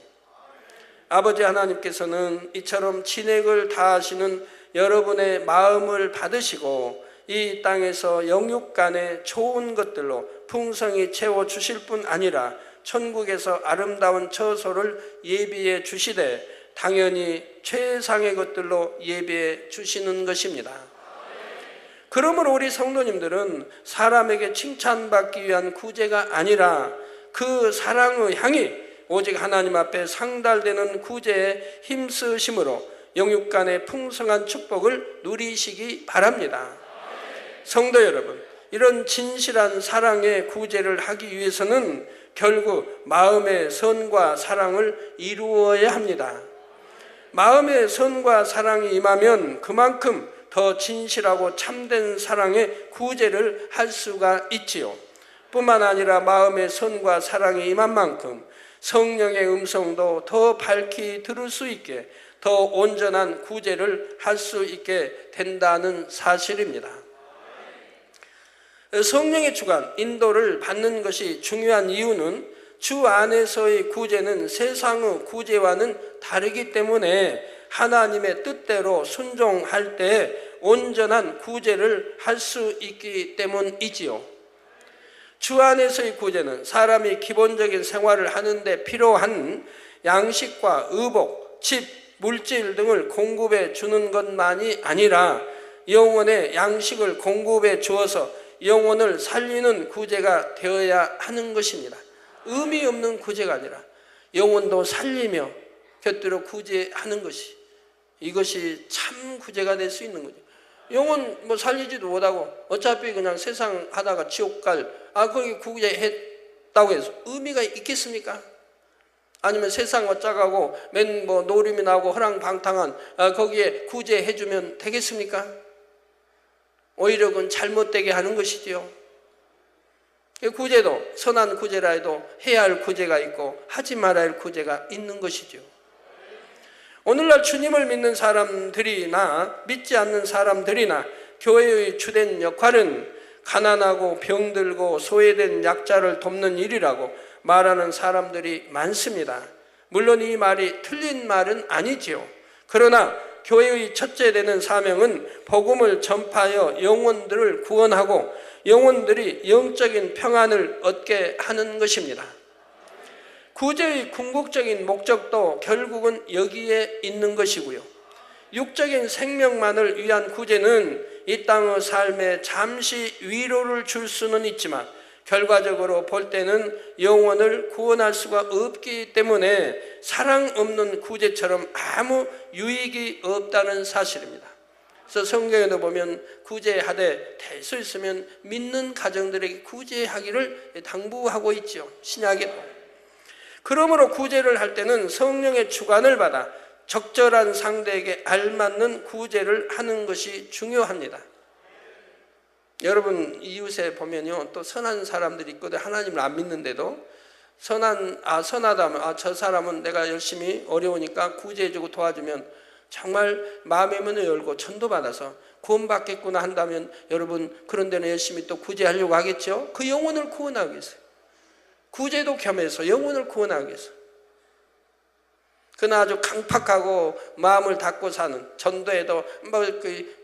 아버지 하나님께서는 이처럼 진액을 다하시는 여러분의 마음을 받으시고 이 땅에서 영육간의 좋은 것들로 풍성히 채워주실 뿐 아니라 천국에서 아름다운 처소를 예비해 주시되 당연히 최상의 것들로 예비해 주시는 것입니다. 그러므로 우리 성도님들은 사람에게 칭찬받기 위한 구제가 아니라 그 사랑의 향이 오직 하나님 앞에 상달되는 구제에 힘쓰심으로 영육간의 풍성한 축복을 누리시기 바랍니다. 성도 여러분, 이런 진실한 사랑의 구제를 하기 위해서는 결국 마음의 선과 사랑을 이루어야 합니다. 마음의 선과 사랑이 임하면 그만큼 더 진실하고 참된 사랑의 구제를 할 수가 있지요. 뿐만 아니라 마음의 선과 사랑이 임한 만큼 성령의 음성도 더 밝히 들을 수 있게 더 온전한 구제를 할 수 있게 된다는 사실입니다. 성령의 주관, 인도를 받는 것이 중요한 이유는 주 안에서의 구제는 세상의 구제와는 다르기 때문에 하나님의 뜻대로 순종할 때 온전한 구제를 할 수 있기 때문이지요. 주 안에서의 구제는 사람이 기본적인 생활을 하는데 필요한 양식과 의복, 집, 물질 등을 공급해 주는 것만이 아니라 영혼의 양식을 공급해 주어서 영혼을 살리는 구제가 되어야 하는 것입니다. 의미 없는 구제가 아니라 영혼도 살리며 곁들여 구제하는 것이, 이것이 참 구제가 될 수 있는 거죠. 영혼 뭐 살리지도 못하고 어차피 그냥 세상 하다가 지옥 거기 구제했다고 해서 의미가 있겠습니까? 아니면 세상 어쩌가고 맨 뭐 노림이 나고 허랑방탕한 거기에 구제해주면 되겠습니까? 오히려 그건 잘못되게 하는 것이지요. 구제도 선한 구제라 해도 해야 할 구제가 있고 하지 말아야 할 구제가 있는 것이죠. 오늘날 주님을 믿는 사람들이나 믿지 않는 사람들이나 교회의 주된 역할은 가난하고 병들고 소외된 약자를 돕는 일이라고 말하는 사람들이 많습니다. 물론 이 말이 틀린 말은 아니지요. 그러나 교회의 첫째 되는 사명은 복음을 전파하여 영혼들을 구원하고 영혼들이 영적인 평안을 얻게 하는 것입니다. 구제의 궁극적인 목적도 결국은 여기에 있는 것이고요. 육적인 생명만을 위한 구제는 이 땅의 삶에 잠시 위로를 줄 수는 있지만 결과적으로 볼 때는 영혼을 구원할 수가 없기 때문에 사랑 없는 구제처럼 아무 유익이 없다는 사실입니다. 그래서 성경에도 보면 구제하되 될 수 있으면 믿는 가정들에게 구제하기를 당부하고 있죠. 신약에도. 그러므로 구제를 할 때는 성령의 주관을 받아 적절한 상대에게 알맞는 구제를 하는 것이 중요합니다. 여러분 이웃에 보면요, 또 선한 사람들이 있거든. 하나님을 안 믿는데도 선하다면 저 사람은 내가 열심히 어려우니까 구제해주고 도와주면 정말 마음의 문을 열고 전도받아서 구원받겠구나 한다면 여러분 그런 데는 열심히 또 구제하려고 하겠죠. 그 영혼을 구원하기 위해서, 구제도 겸해서 영혼을 구원하기 위해서. 그러나 아주 강팍하고 마음을 닫고 사는, 전도에도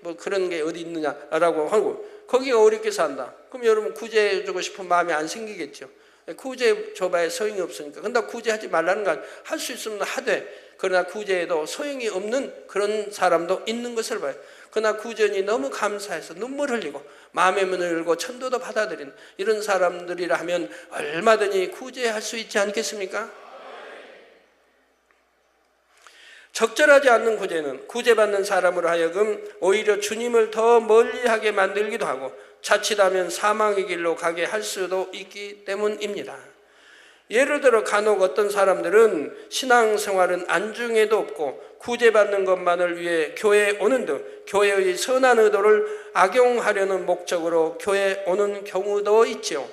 뭐 그런 게 어디 있느냐라고 하고 거기에 어렵게 산다. 그럼 여러분 구제해주고 싶은 마음이 안 생기겠죠. 구제해줘봐야 소용이 없으니까. 근데 구제하지 말라는 건 할 수 있으면 하되, 그러나 구제해도 소용이 없는 그런 사람도 있는 것을 봐요. 그러나 구제니 너무 감사해서 눈물 흘리고 마음의 문을 열고 천도도 받아들이는 이런 사람들이라 하면 얼마든지 구제할 수 있지 않겠습니까? 적절하지 않는 구제는 구제받는 사람으로 하여금 오히려 주님을 더 멀리하게 만들기도 하고 자칫하면 사망의 길로 가게 할 수도 있기 때문입니다. 예를 들어 간혹 어떤 사람들은 신앙생활은 안중에도 없고 구제받는 것만을 위해 교회에 오는 등 교회의 선한 의도를 악용하려는 목적으로 교회에 오는 경우도 있죠.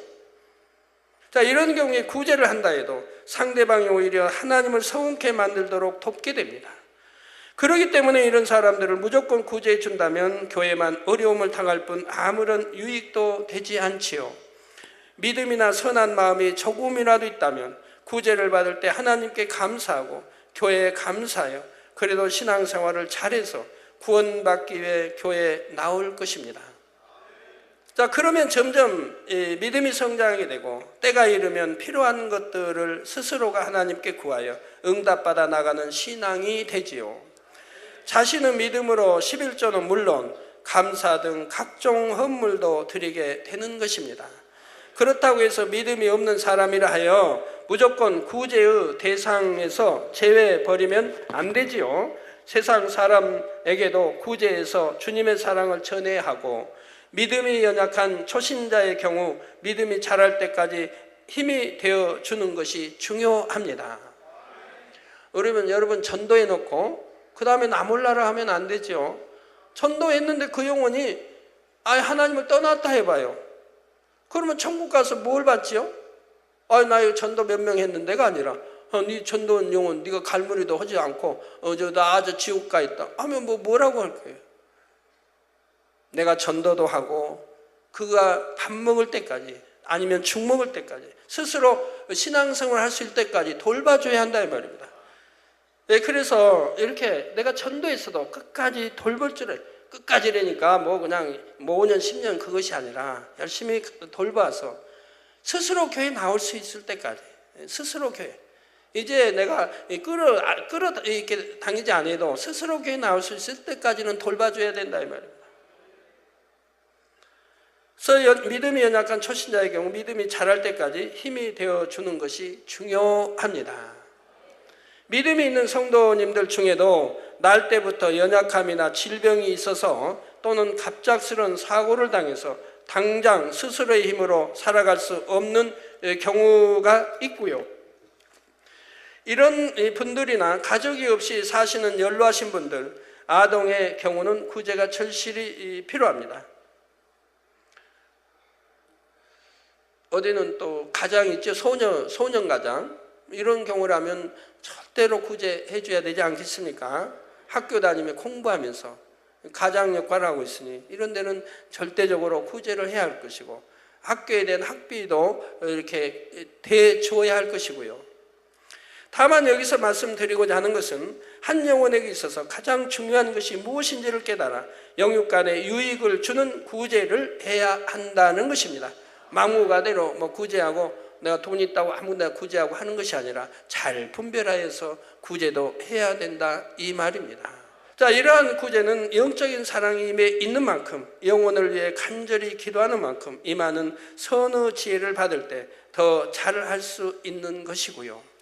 자, 이런 경우에 구제를 한다 해도 상대방이 오히려 하나님을 서운케 만들도록 돕게 됩니다. 그렇기 때문에 이런 사람들을 무조건 구제해 준다면 교회만 어려움을 당할 뿐 아무런 유익도 되지 않지요. 믿음이나 선한 마음이 조금이라도 있다면 구제를 받을 때 하나님께 감사하고 교회에 감사하여 그래도 신앙생활을 잘해서 구원받기 위해 교회에 나올 것입니다. 자, 그러면 점점 믿음이 성장하게 되고 때가 이르면 필요한 것들을 스스로가 하나님께 구하여 응답받아 나가는 신앙이 되지요. 자신의 믿음으로 11조는 물론 감사 등 각종 헌물도 드리게 되는 것입니다. 그렇다고 해서 믿음이 없는 사람이라 하여 무조건 구제의 대상에서 제외해버리면 안 되지요. 세상 사람에게도 구제해서 주님의 사랑을 전해야 하고 믿음이 연약한 초신자의 경우 믿음이 자랄 때까지 힘이 되어주는 것이 중요합니다. 그러면 여러분 전도해 놓고 그 다음에 나 몰라라 하면 안 되죠. 전도했는데 그 영혼이 하나님을 떠났다 해봐요. 그러면 천국 가서 뭘 받지요? 나 이거 전도 몇 명 했는데가 아니라 네 전도한 영혼 네가 갈무리도 하지 않고 나 지옥 가 있다 하면 뭐라고 할 거예요? 내가 전도도 하고 그가 밥 먹을 때까지 아니면 죽 먹을 때까지 스스로 신앙생활 할 수 있을 때까지 돌봐줘야 한다 이 말입니다. 네, 그래서 이렇게 내가 전도했어도 끝까지 돌볼 줄 알아요. 끝까지라니까 그냥 5년 10년 그것이 아니라 열심히 돌봐서 스스로 교회 나올 수 있을 때까지. 스스로 교회. 이제 내가 끌어 이렇게 다니지 않아도 스스로 교회 나올 수 있을 때까지는 돌봐줘야 된다 이 말입니다. 그래서 믿음이 연약한 초신자의 경우 믿음이 자랄 때까지 힘이 되어주는 것이 중요합니다. 믿음이 있는 성도님들 중에도 날 때부터 연약함이나 질병이 있어서 또는 갑작스러운 사고를 당해서 당장 스스로의 힘으로 살아갈 수 없는 경우가 있고요. 이런 분들이나 가족이 없이 사시는 연로하신 분들, 아동의 경우는 구제가 절실히 필요합니다. 어디는 또 가장 있죠. 소년 가장. 이런 경우라면 절대로 구제해 줘야 되지 않겠습니까? 학교 다니며 공부하면서 가장 역할을 하고 있으니 이런 데는 절대적으로 구제를 해야 할 것이고, 학교에 대한 학비도 이렇게 대주어야 할 것이고요. 다만 여기서 말씀드리고자 하는 것은 한 영혼에게 있어서 가장 중요한 것이 무엇인지를 깨달아 영육간에 유익을 주는 구제를 해야 한다는 것입니다. 막무가내로 구제하고 내가 돈 있다고 아무데나 구제하고 하는 것이 아니라 잘 분별하여서 구제도 해야 된다 이 말입니다. 자, 이러한 구제는 영적인 사랑이 있는 만큼, 영혼을 위해 간절히 기도하는 만큼 임하는 선의 지혜를 받을 때 더 잘할 수 있는 것이고요.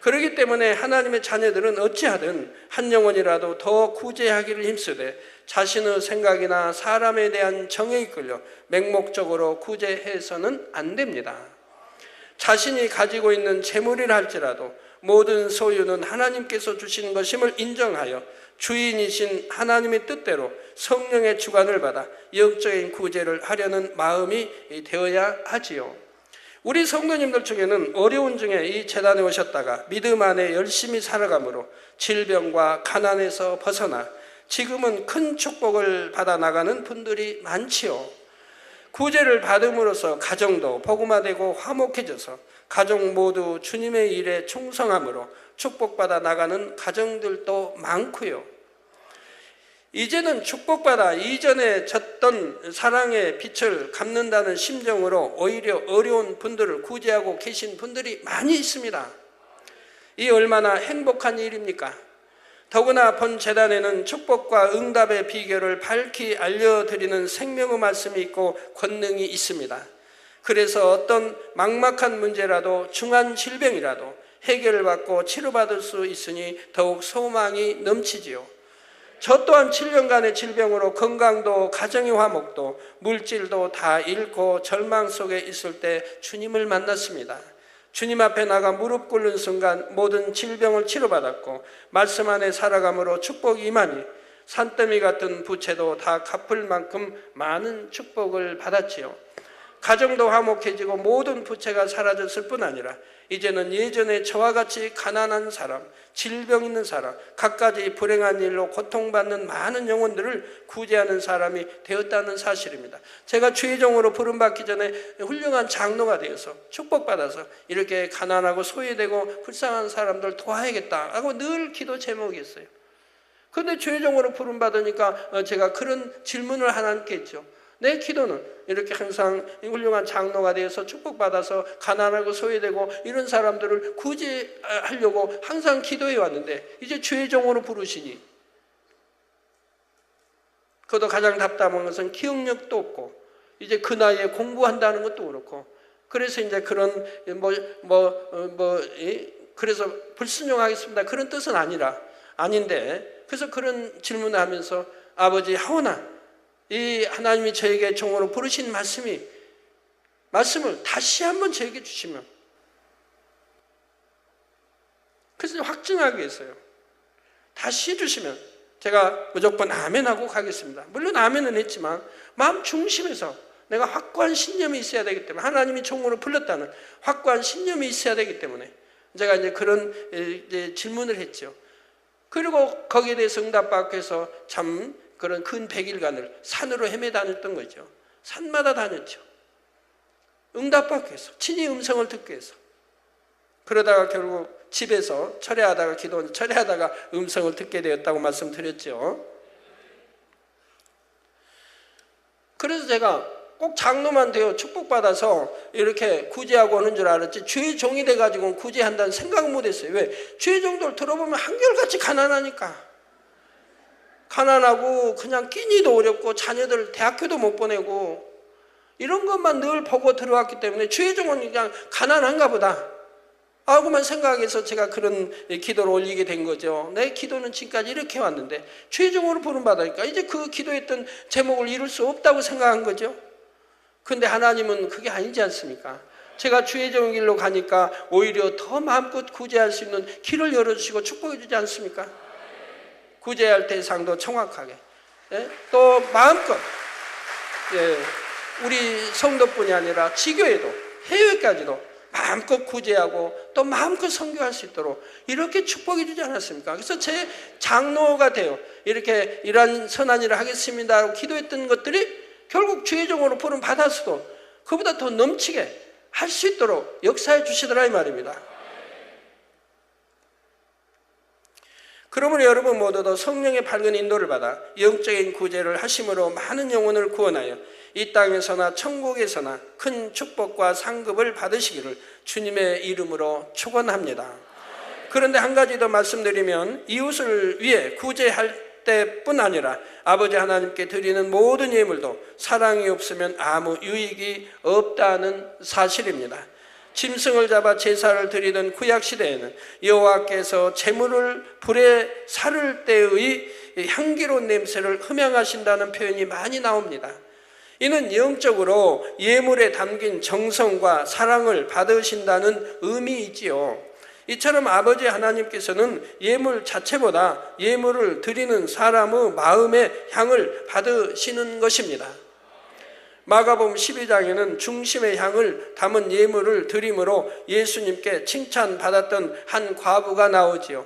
그렇기 때문에 하나님의 자녀들은 어찌하든 한 영혼이라도 더 구제하기를 힘쓰되 자신의 생각이나 사람에 대한 정에 이끌려 맹목적으로 구제해서는 안 됩니다. 자신이 가지고 있는 재물이라 할지라도 모든 소유는 하나님께서 주신 것임을 인정하여 주인이신 하나님의 뜻대로 성령의 주관을 받아 영적인 구제를 하려는 마음이 되어야 하지요. 우리 성도님들 중에는 어려운 중에 이 재단에 오셨다가 믿음 안에 열심히 살아감으로 질병과 가난에서 벗어나 지금은 큰 축복을 받아 나가는 분들이 많지요. 구제를 받음으로써 가정도 복음화되고 화목해져서 가정 모두 주님의 일에 충성함으로 축복받아 나가는 가정들도 많고요. 이제는 축복받아 이전에 졌던 사랑의 빛을 갚는다는 심정으로 오히려 어려운 분들을 구제하고 계신 분들이 많이 있습니다. 이 얼마나 행복한 일입니까? 더구나 본 재단에는 축복과 응답의 비결을 밝히 알려드리는 생명의 말씀이 있고 권능이 있습니다. 그래서 어떤 막막한 문제라도 중한 질병이라도 해결을 받고 치료받을 수 있으니 더욱 소망이 넘치지요. 저 또한 7년간의 질병으로 건강도 가정의 화목도 물질도 다 잃고 절망 속에 있을 때 주님을 만났습니다. 주님 앞에 나가 무릎 꿇는 순간 모든 질병을 치료받았고 말씀 안에 살아감으로 축복이 임하니 산더미 같은 부채도 다 갚을 만큼 많은 축복을 받았지요. 가정도 화목해지고 모든 부채가 사라졌을 뿐 아니라 이제는 예전에 저와 같이 가난한 사람, 질병 있는 사람, 갖가지 불행한 일로 고통받는 많은 영혼들을 구제하는 사람이 되었다는 사실입니다. 제가 주의종으로 부름받기 전에 훌륭한 장로가 되어서 축복받아서 이렇게 가난하고 소외되고 불쌍한 사람들 도와야겠다 하고 늘 기도 제목이었어요. 그런데 주의종으로 부름받으니까 제가 그런 질문을 하나님께 했죠. 내 기도는 이렇게 항상 훌륭한 장로가 되어서 축복받아서 가난하고 소외되고 이런 사람들을 구제하려고 항상 기도해 왔는데 이제 주의 종으로 부르시니 그것도 가장 답답한 것은 기억력도 없고 이제 그 나이에 공부한다는 것도 그렇고 그래서 이제 그런 그래서 불순종하겠습니다 그런 뜻은 아닌데 그래서 그런 질문을 하면서 아버지 하오나 이 하나님이 저에게 종으로 부르신 말씀을 다시 한번 저에게 주시면 그래서 확증하기 위해서요. 다시 주시면 제가 무조건 아멘하고 가겠습니다. 물론 아멘은 했지만 마음 중심에서 내가 확고한 신념이 있어야 되기 때문에 하나님이 종으로 불렀다는 확고한 신념이 있어야 되기 때문에 제가 이제 그런 질문을 했죠. 그리고 거기에 대해서 응답받기 위해서 참 그런 근 100일간을 산으로 헤매 다녔던 거죠. 산마다 다녔죠. 응답받기 위해서, 친히 음성을 듣기 위해서. 그러다가 결국 집에서 철회하다가 음성을 듣게 되었다고 말씀드렸죠. 그래서 제가 꼭 장로만 되어 축복받아서 이렇게 구제하고 오는 줄 알았지 주의 종이 돼가지고 구제한다는 생각은 못했어요. 왜? 주의 종들 들어보면 한결같이 가난하니까. 가난하고 그냥 끼니도 어렵고 자녀들 대학교도 못 보내고 이런 것만 늘 보고 들어왔기 때문에 주의 종은 그냥 가난한가 보다 하고만 생각해서 제가 그런 기도를 올리게 된 거죠. 내 기도는 지금까지 이렇게 왔는데 주의 종으로 부름받으니까 이제 그 기도했던 제목을 이룰 수 없다고 생각한 거죠. 근데 하나님은 그게 아니지 않습니까? 제가 주의 종의 길로 가니까 오히려 더 마음껏 구제할 수 있는 길을 열어주시고 축복해 주지 않습니까? 구제할 대상도 정확하게, 예? 또 마음껏, 예, 우리 성도뿐이 아니라 지교에도 해외까지도 마음껏 구제하고 또 마음껏 선교할 수 있도록 이렇게 축복해 주지 않았습니까? 그래서 제 장로가 되어 이렇게 이러한 선한 일을 하겠습니다 하고 기도했던 것들이 결국 주의 종으로 부름 받았어도 그보다 더 넘치게 할 수 있도록 역사해 주시더라 이 말입니다. 그러므로 여러분 모두도 성령의 밝은 인도를 받아 영적인 구제를 하심으로 많은 영혼을 구원하여 이 땅에서나 천국에서나 큰 축복과 상급을 받으시기를 주님의 이름으로 축원합니다. 그런데 한 가지 더 말씀드리면 이웃을 위해 구제할 때뿐 아니라 아버지 하나님께 드리는 모든 예물도 사랑이 없으면 아무 유익이 없다는 사실입니다. 짐승을 잡아 제사를 드리던 구약시대에는 여호와께서 제물을 불에 사를 때의 향기로운 냄새를 흠양하신다는 표현이 많이 나옵니다. 이는 영적으로 예물에 담긴 정성과 사랑을 받으신다는 의미이지요. 이처럼 아버지 하나님께서는 예물 자체보다 예물을 드리는 사람의 마음의 향을 받으시는 것입니다. 마가복음 12장에는 중심의 향을 담은 예물을 드림으로 예수님께 칭찬받았던 한 과부가 나오지요.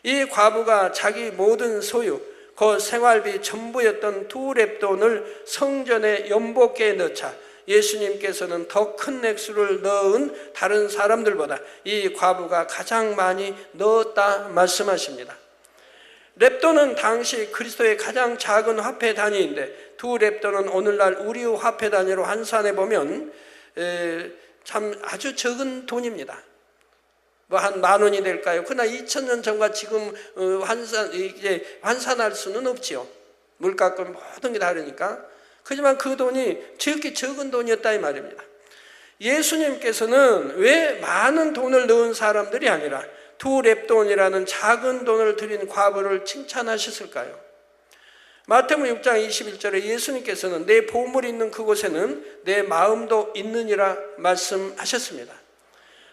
이 과부가 자기 모든 소유, 그 생활비 전부였던 2렙돈을 성전에 연복기에 넣자 예수님께서는 더 큰 액수를 넣은 다른 사람들보다 이 과부가 가장 많이 넣었다 말씀하십니다. 렙돈은 당시 그리스도의 가장 작은 화폐 단위인데 2렙돈은 오늘날 우리 화폐 단위로 환산해 보면 참 아주 적은 돈입니다. 뭐 한 10,000원이 될까요? 그러나 2000년 전과 지금 환산할 수는 없지요. 물가가 모든 게 다르니까. 하지만 그 돈이 지극히 적은 돈이었다 이 말입니다. 예수님께서는 왜 많은 돈을 넣은 사람들이 아니라 2렙돈이라는 작은 돈을 드린 과부를 칭찬하셨을까요? 마태복음 6장 21절에 예수님께서는 내 보물이 있는 그곳에는 내 마음도 있느니라 말씀하셨습니다.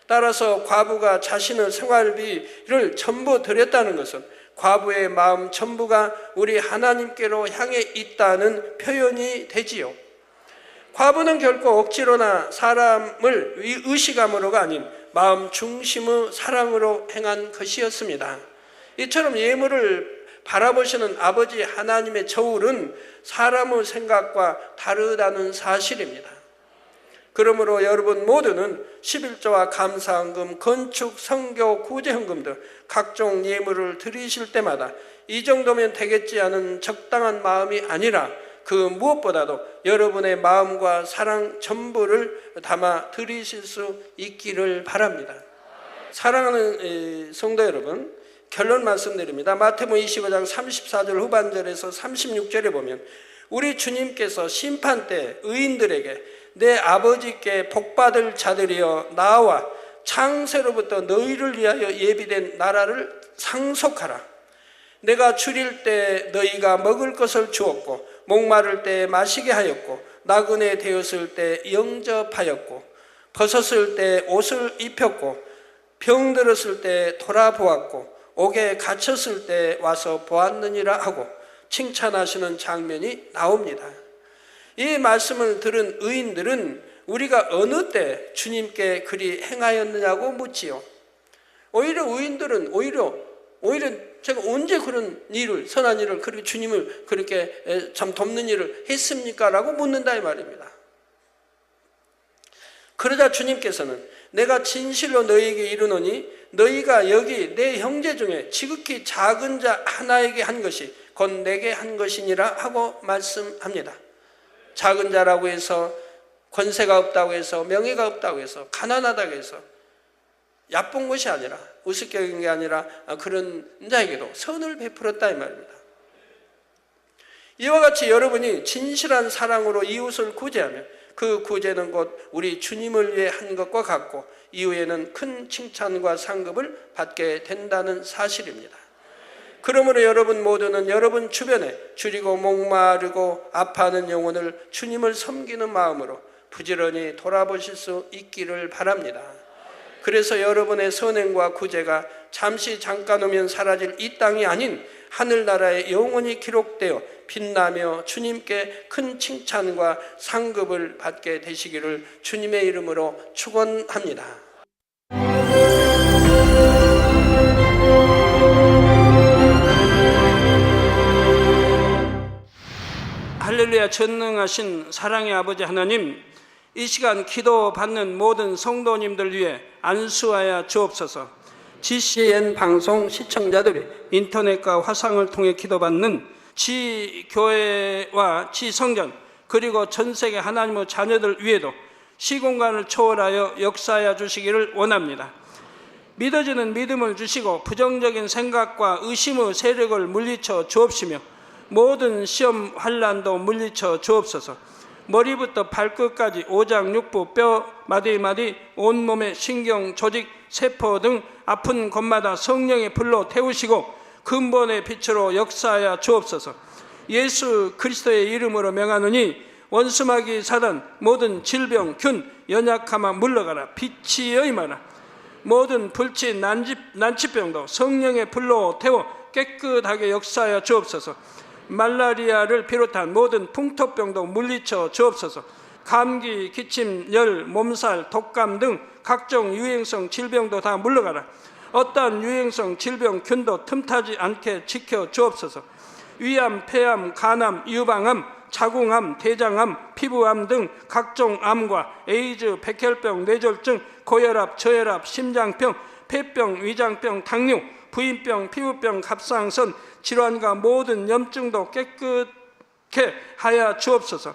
따라서 과부가 자신의 생활비를 전부 드렸다는 것은 과부의 마음 전부가 우리 하나님께로 향해 있다는 표현이 되지요. 과부는 결코 억지로나 사람을 의식함으로가 아닌 마음 중심의 사랑으로 행한 것이었습니다. 이처럼 예물을 바라보시는 아버지 하나님의 저울은 사람의 생각과 다르다는 사실입니다. 그러므로 여러분 모두는 11조와 감사헌금, 건축, 선교, 구제헌금 등 각종 예물을 드리실 때마다 이 정도면 되겠지 하는 적당한 마음이 아니라 그 무엇보다도 여러분의 마음과 사랑 전부를 담아 드리실 수 있기를 바랍니다. 사랑하는 성도 여러분, 결론 말씀드립니다. 마태복음 25장 34절 후반절에서 36절에 보면 우리 주님께서 심판 때 의인들에게 내 아버지께 복받을 자들이여 나와 창세로부터 너희를 위하여 예비된 나라를 상속하라. 내가 줄일 때 너희가 먹을 것을 주었고 목마를 때 마시게 하였고 나그네 되었을 때 영접하였고 벗었을 때 옷을 입혔고 병들었을 때 돌아보았고 옥에 갇혔을 때 와서 보았느니라 하고 칭찬하시는 장면이 나옵니다. 이 말씀을 들은 의인들은 우리가 어느 때 주님께 그리 행하였느냐고 묻지요. 오히려 의인들은 오히려 제가 언제 그런 일을, 선한 일을, 그렇게 주님을 그렇게 참 돕는 일을 했습니까? 라고 묻는다 이 말입니다. 그러자 주님께서는 내가 진실로 너희에게 이르노니 너희가 여기 내 형제 중에 지극히 작은 자 하나에게 한 것이 곧 내게 한 것이니라 하고 말씀합니다. 작은 자라고 해서, 권세가 없다고 해서, 명예가 없다고 해서, 가난하다고 해서 얕본 것이 아니라, 우습게 여긴 게 아니라 그런 자에게도 선을 베풀었다 이 말입니다. 이와 같이 여러분이 진실한 사랑으로 이웃을 구제하며 그 구제는 곧 우리 주님을 위해 한 것과 같고 이후에는 큰 칭찬과 상급을 받게 된다는 사실입니다. 그러므로 여러분 모두는 여러분 주변에 줄이고 목마르고 아파하는 영혼을 주님을 섬기는 마음으로 부지런히 돌아보실 수 있기를 바랍니다. 그래서 여러분의 선행과 구제가 잠시 잠깐 오면 사라질 이 땅이 아닌 하늘나라에 영원히 기록되어 빛나며 주님께 큰 칭찬과 상급을 받게 되시기를 주님의 이름으로 축원합니다. 할렐루야. 전능하신 사랑의 아버지 하나님, 이 시간 기도받는 모든 성도님들 위해 안수하여 주옵소서. GCN 방송 시청자들이 인터넷과 화상을 통해 기도받는 지교회와 지성전 그리고 전세계 하나님의 자녀들 위에도 시공간을 초월하여 역사하여 주시기를 원합니다. 믿어지는 믿음을 주시고 부정적인 생각과 의심의 세력을 물리쳐 주옵시며 모든 시험 환난도 물리쳐 주옵소서. 머리부터 발끝까지 오장육부 뼈 마디마디 온몸의 신경 조직 세포 등 아픈 곳마다 성령의 불로 태우시고 근본의 빛으로 역사하여 주옵소서. 예수 그리스도의 이름으로 명하노니 원수마귀 사단 모든 질병 균 연약함아 물러가라. 빛이 임하라. 모든 불치 난치병도 성령의 불로 태워 깨끗하게 역사하여 주옵소서. 말라리아를 비롯한 모든 풍토병도 물리쳐 주옵소서. 감기, 기침, 열, 몸살, 독감 등 각종 유행성 질병도 다 물러가라. 어떠한 유행성 질병 균도 틈타지 않게 지켜 주옵소서. 위암, 폐암, 간암, 유방암, 자궁암, 대장암, 피부암 등 각종 암과 에이즈, 백혈병, 뇌졸중, 고혈압, 저혈압, 심장병, 폐병, 위장병, 당뇨, 부인병, 피부병, 갑상선 질환과 모든 염증도 깨끗게 하여 주옵소서.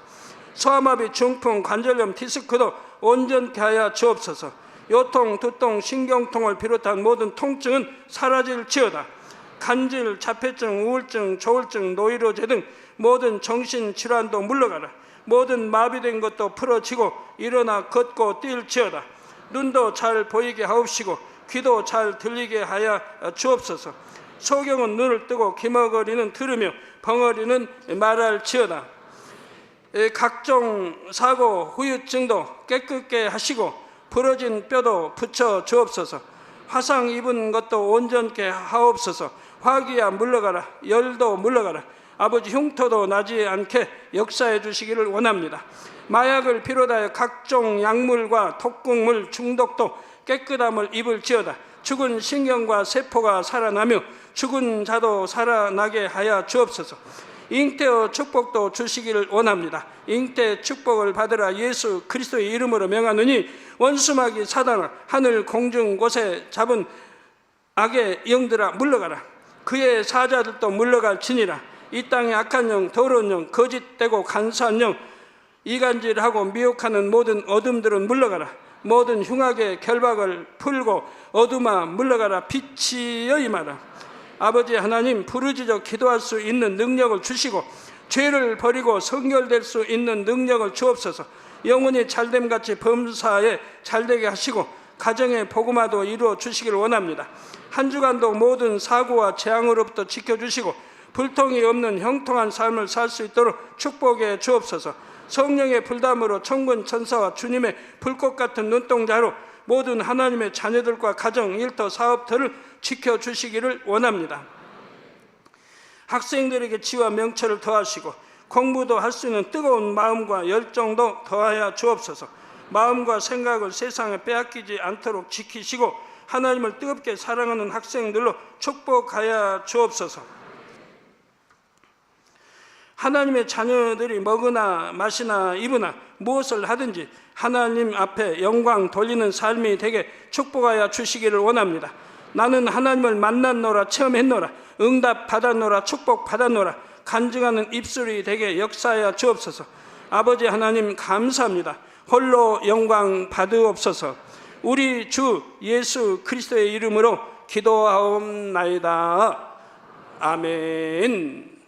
소아마비, 중풍, 관절염, 디스크도 온전케 하여 주옵소서. 요통, 두통, 신경통을 비롯한 모든 통증은 사라질지어다. 간질, 자폐증, 우울증, 조울증, 노이로제 등 모든 정신질환도 물러가라. 모든 마비된 것도 풀어지고 일어나 걷고 뛸지어다. 눈도 잘 보이게 하옵시고 귀도 잘 들리게 하여 주옵소서. 소경은 눈을 뜨고 기머거리는 들으며 벙어리는 말할지어다. 각종 사고 후유증도 깨끗게 하시고 부러진 뼈도 붙여 주옵소서. 화상 입은 것도 온전케 하옵소서. 화기야 물러가라. 열도 물러가라. 아버지 흉터도 나지 않게 역사해 주시기를 원합니다. 마약을 비롯하여 각종 약물과 독극물 중독도 깨끗함을 입을지어다. 죽은 신경과 세포가 살아나며 죽은 자도 살아나게 하여 주옵소서. 잉태의 축복도 주시기를 원합니다. 잉태 축복을 받으라. 예수 그리스도의 이름으로 명하노니 원수마귀 사단아 하늘 공중 곳에 잡은 악의 영들아 물러가라. 그의 사자들도 물러갈지니라. 이 땅의 악한 영, 더러운 영, 거짓되고 간사한 영, 이간질하고 미혹하는 모든 어둠들은 물러가라. 모든 흉악의 결박을 풀고 어둠아 물러가라. 빛이 임하라. 아버지 하나님, 부르짖어 기도할 수 있는 능력을 주시고 죄를 버리고 성결될 수 있는 능력을 주옵소서. 영혼이 잘됨같이 범사에 잘되게 하시고 가정의 복음화도 이루어 주시기를 원합니다. 한 주간도 모든 사고와 재앙으로부터 지켜주시고 불통이 없는 형통한 삶을 살 수 있도록 축복해 주옵소서. 성령의 불담으로 천군 천사와 주님의 불꽃 같은 눈동자로 모든 하나님의 자녀들과 가정, 일터, 사업터를 지켜주시기를 원합니다. 학생들에게 지와 명철을 더하시고 공부도 할 수 있는 뜨거운 마음과 열정도 더하여 주옵소서. 마음과 생각을 세상에 빼앗기지 않도록 지키시고 하나님을 뜨겁게 사랑하는 학생들로 축복하여 주옵소서. 하나님의 자녀들이 먹으나 마시나 입으나 무엇을 하든지 하나님 앞에 영광 돌리는 삶이 되게 축복하여 주시기를 원합니다. 나는 하나님을 만났노라, 체험했노라, 응답 받았노라, 축복 받았노라, 간증하는 입술이 되게 역사하여 주옵소서. 아버지 하나님 감사합니다. 홀로 영광 받으옵소서. 우리 주 예수 그리스도의 이름으로 기도하옵나이다. 아멘.